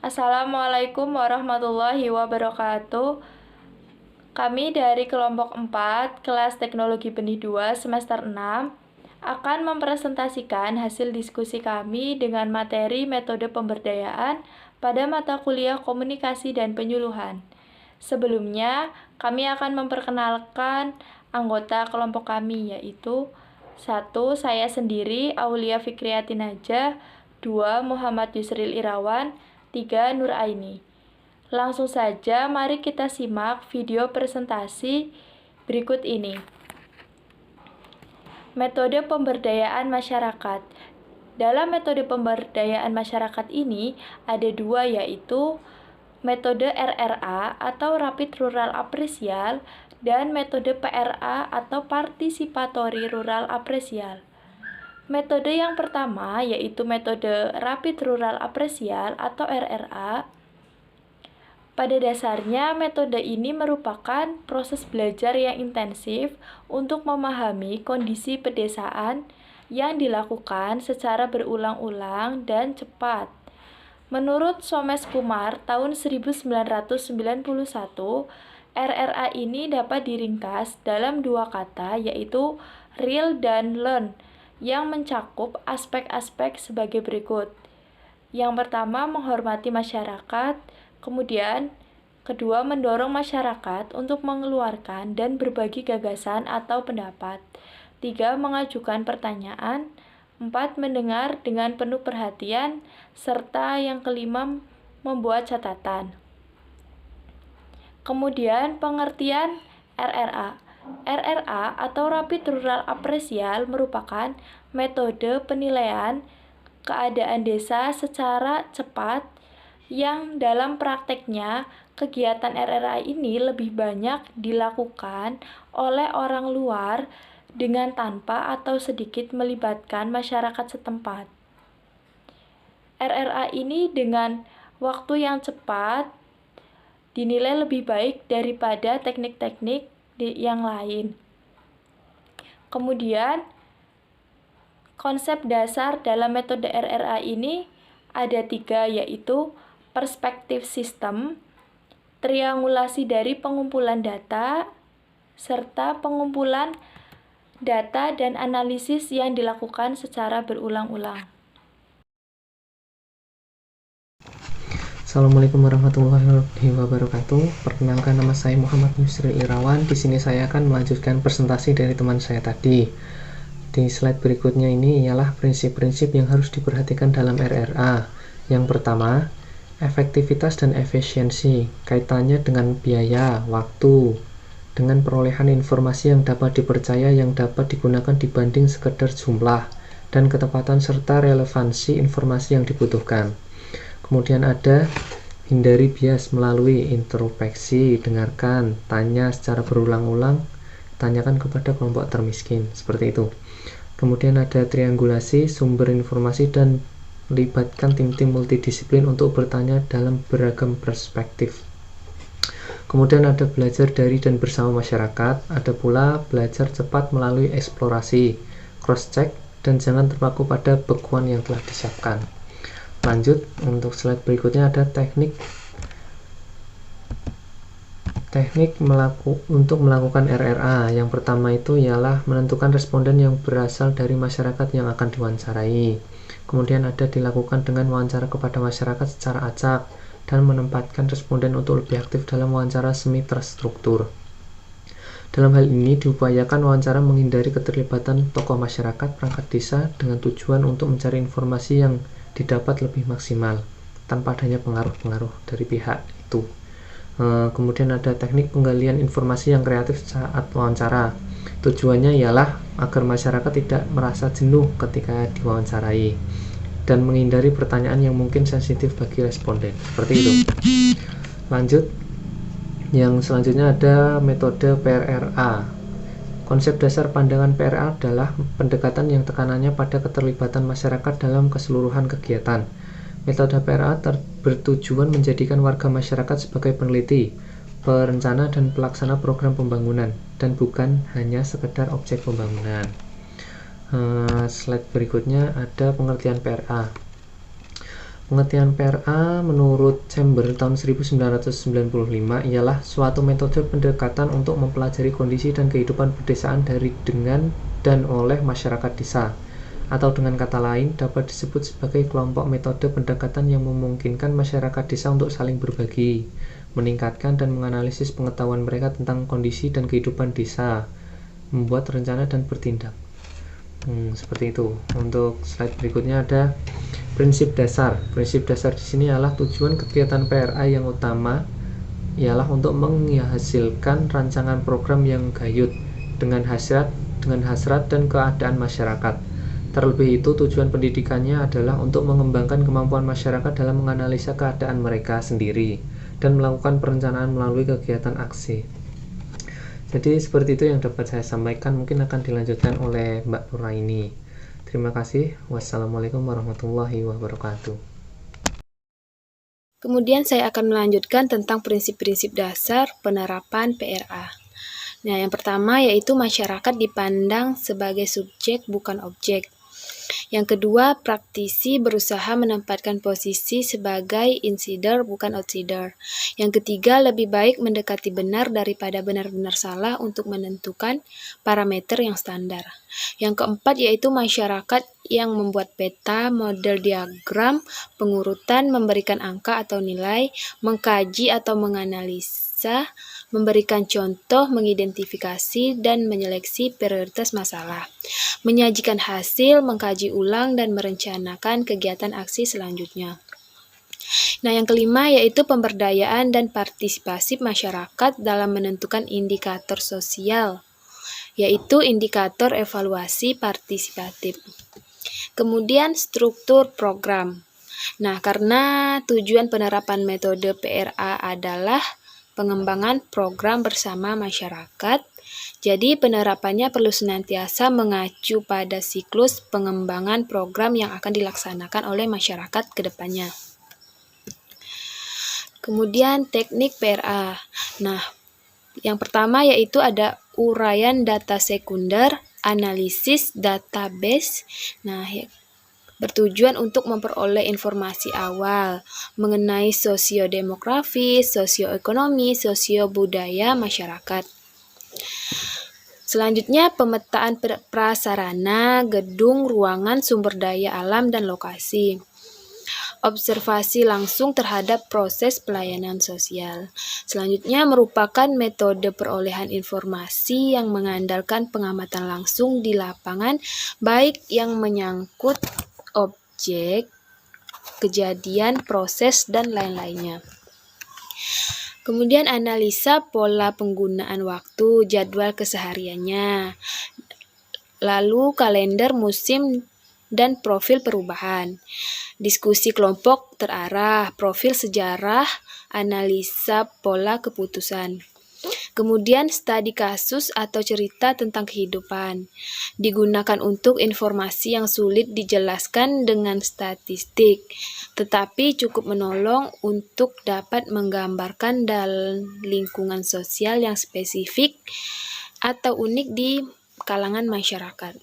Assalamualaikum warahmatullahi wabarakatuh. Kami dari kelompok 4, kelas Teknologi Benih 2, semester 6, akan mempresentasikan hasil diskusi kami dengan materi metode pemberdayaan pada mata kuliah komunikasi dan penyuluhan. Sebelumnya, kami akan memperkenalkan anggota kelompok kami, yaitu 1. Saya sendiri, Aulia Fikriati Najah. 2. Muhammad Yusril Irawan. 3. Nur Aini. Langsung saja, mari kita simak video presentasi berikut ini. Metode pemberdayaan masyarakat. Dalam metode pemberdayaan masyarakat ini ada dua, yaitu metode RRA atau Rapid Rural Appraisal dan metode PRA atau Participatory Rural Appraisal. Metode yang pertama yaitu metode Rapid Rural Appraisal atau RRA. Pada dasarnya, metode ini merupakan proses belajar yang intensif untuk memahami kondisi pedesaan yang dilakukan secara berulang-ulang dan cepat. Menurut Somes Kumar tahun 1991, RRA ini dapat diringkas dalam dua kata, yaitu real dan learn, yang mencakup aspek-aspek sebagai berikut. Yang pertama, menghormati masyarakat. Kemudian, kedua, mendorong masyarakat untuk mengeluarkan dan berbagi gagasan atau pendapat. 3. Mengajukan pertanyaan. 4. Mendengar dengan penuh perhatian. Serta yang kelima, membuat catatan. Kemudian, pengertian RRA. RRA atau Rapid Rural Appraisal merupakan metode penilaian keadaan desa secara cepat yang dalam prakteknya kegiatan RRA ini lebih banyak dilakukan oleh orang luar dengan tanpa atau sedikit melibatkan masyarakat setempat. RRA ini dengan waktu yang cepat dinilai lebih baik daripada teknik-teknik yang lain. Kemudian, konsep dasar dalam metode RRA ini ada 3, yaitu perspektif sistem, triangulasi dari pengumpulan data, serta pengumpulan data dan analisis yang dilakukan secara berulang-ulang. Assalamualaikum warahmatullahi wabarakatuh. Perkenalkan, nama saya Muhammad Yusril Irawan. Di sini saya akan melanjutkan presentasi dari teman saya tadi. Di slide berikutnya ini ialah prinsip-prinsip yang harus diperhatikan dalam RRA. Yang pertama, efektivitas dan efisiensi, kaitannya dengan biaya, waktu, dengan perolehan informasi yang dapat dipercaya yang dapat digunakan dibanding sekedar jumlah, dan ketepatan serta relevansi informasi yang dibutuhkan. Kemudian ada hindari bias melalui introspeksi, dengarkan, tanya secara berulang-ulang, tanyakan kepada kelompok termiskin, seperti itu. Kemudian ada triangulasi, sumber informasi, dan libatkan tim-tim multidisiplin untuk bertanya dalam beragam perspektif. Kemudian ada belajar dari dan bersama masyarakat, ada pula belajar cepat melalui eksplorasi, cross-check, dan jangan terpaku pada bekuan yang telah disiapkan. Lanjut, untuk slide berikutnya ada teknik untuk melakukan RRA. Yang pertama itu ialah menentukan responden yang berasal dari masyarakat yang akan diwawancarai. Kemudian ada dilakukan dengan wawancara kepada masyarakat secara acak dan menempatkan responden untuk lebih aktif dalam wawancara semi terstruktur. Dalam hal ini diupayakan wawancara menghindari keterlibatan tokoh masyarakat perangkat desa dengan tujuan untuk mencari informasi yang didapat lebih maksimal tanpa adanya pengaruh-pengaruh dari pihak itu. Kemudian ada teknik penggalian informasi yang kreatif saat wawancara. Tujuannya ialah agar masyarakat tidak merasa jenuh ketika diwawancarai dan menghindari pertanyaan yang mungkin sensitif bagi responden. Seperti itu. Lanjut, yang selanjutnya ada metode PRRA. Konsep dasar pandangan PRRA adalah pendekatan yang tekanannya pada keterlibatan masyarakat dalam keseluruhan kegiatan. Metode PRRA bertujuan menjadikan warga masyarakat sebagai peneliti, perencana, dan pelaksana program pembangunan, dan bukan hanya sekedar objek pembangunan. Slide berikutnya ada pengertian PRRA. Pengertian PRA menurut Chamber tahun 1995 ialah suatu metode pendekatan untuk mempelajari kondisi dan kehidupan pedesaan dari, dengan, dan oleh masyarakat desa. Atau dengan kata lain, dapat disebut sebagai kelompok metode pendekatan yang memungkinkan masyarakat desa untuk saling berbagi, meningkatkan dan menganalisis pengetahuan mereka tentang kondisi dan kehidupan desa, membuat rencana dan bertindak. Seperti itu. Untuk slide berikutnya ada prinsip dasar. Prinsip dasar di sini adalah tujuan kegiatan PRA yang utama ialah untuk menghasilkan rancangan program yang gayut dengan hasrat dan keadaan masyarakat. Terlebih itu, tujuan pendidikannya adalah untuk mengembangkan kemampuan masyarakat dalam menganalisa keadaan mereka sendiri dan melakukan perencanaan melalui kegiatan aksi. Jadi seperti itu yang dapat saya sampaikan, mungkin akan dilanjutkan oleh Mbak Nuraini. Terima kasih. Wassalamualaikum warahmatullahi wabarakatuh. Kemudian saya akan melanjutkan tentang prinsip-prinsip dasar penerapan PRA. Nah, yang pertama yaitu masyarakat dipandang sebagai subjek bukan objek. Yang kedua, praktisi berusaha menempatkan posisi sebagai insider bukan outsider. Yang ketiga, lebih baik mendekati benar daripada benar-benar salah untuk menentukan parameter yang standar. Yang keempat yaitu masyarakat yang membuat peta, model diagram, pengurutan, memberikan angka atau nilai, mengkaji atau menganalisa, memberikan contoh, mengidentifikasi, dan menyeleksi prioritas masalah, menyajikan hasil, mengkaji ulang, dan merencanakan kegiatan aksi selanjutnya. Nah, yang kelima yaitu pemberdayaan dan partisipasi masyarakat dalam menentukan indikator sosial, yaitu indikator evaluasi partisipatif. Kemudian struktur program. Nah, karena tujuan penerapan metode PRA adalah pengembangan program bersama masyarakat, jadi penerapannya perlu senantiasa mengacu pada siklus pengembangan program yang akan dilaksanakan oleh masyarakat ke depannya. Kemudian teknik PRA. Nah, yang pertama yaitu ada uraian data sekunder, analisis database. Nah, bertujuan untuk memperoleh informasi awal mengenai sosiodemografi, sosioekonomi, sosiobudaya masyarakat. Selanjutnya, pemetaan prasarana, gedung, ruangan, sumber daya alam, dan lokasi. Observasi langsung terhadap proses pelayanan sosial. Selanjutnya merupakan metode perolehan informasi yang mengandalkan pengamatan langsung di lapangan, baik yang menyangkut objek, kejadian, proses, dan lain-lainnya. Kemudian analisa pola penggunaan waktu, jadwal kesehariannya, lalu kalender musim dan profil perubahan. Diskusi kelompok terarah, profil sejarah, analisa pola keputusan. Kemudian studi kasus atau cerita tentang kehidupan. Digunakan untuk informasi yang sulit dijelaskan dengan statistik, tetapi cukup menolong untuk dapat menggambarkan dalam lingkungan sosial yang spesifik atau unik di kalangan masyarakat.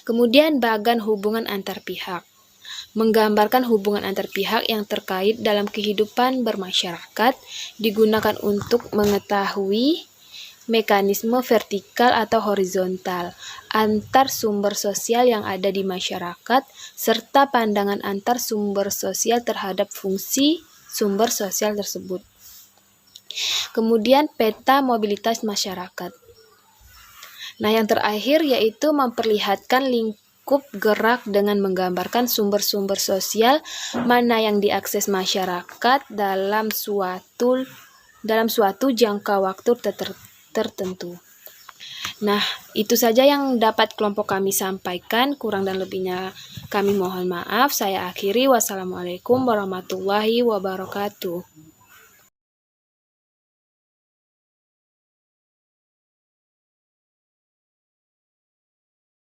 Kemudian bagan hubungan antar pihak. Menggambarkan hubungan antar pihak yang terkait dalam kehidupan bermasyarakat, digunakan untuk mengetahui mekanisme vertikal atau horizontal antar sumber sosial yang ada di masyarakat, serta pandangan antar sumber sosial terhadap fungsi sumber sosial tersebut. Kemudian peta mobilitas masyarakat. Nah, yang terakhir yaitu memperlihatkan lingkup gerak dengan menggambarkan sumber-sumber sosial mana yang diakses masyarakat dalam suatu jangka waktu tertentu. Nah, itu saja yang dapat kelompok kami sampaikan. Kurang dan lebihnya kami mohon maaf. Saya akhiri. Wassalamualaikum warahmatullahi wabarakatuh.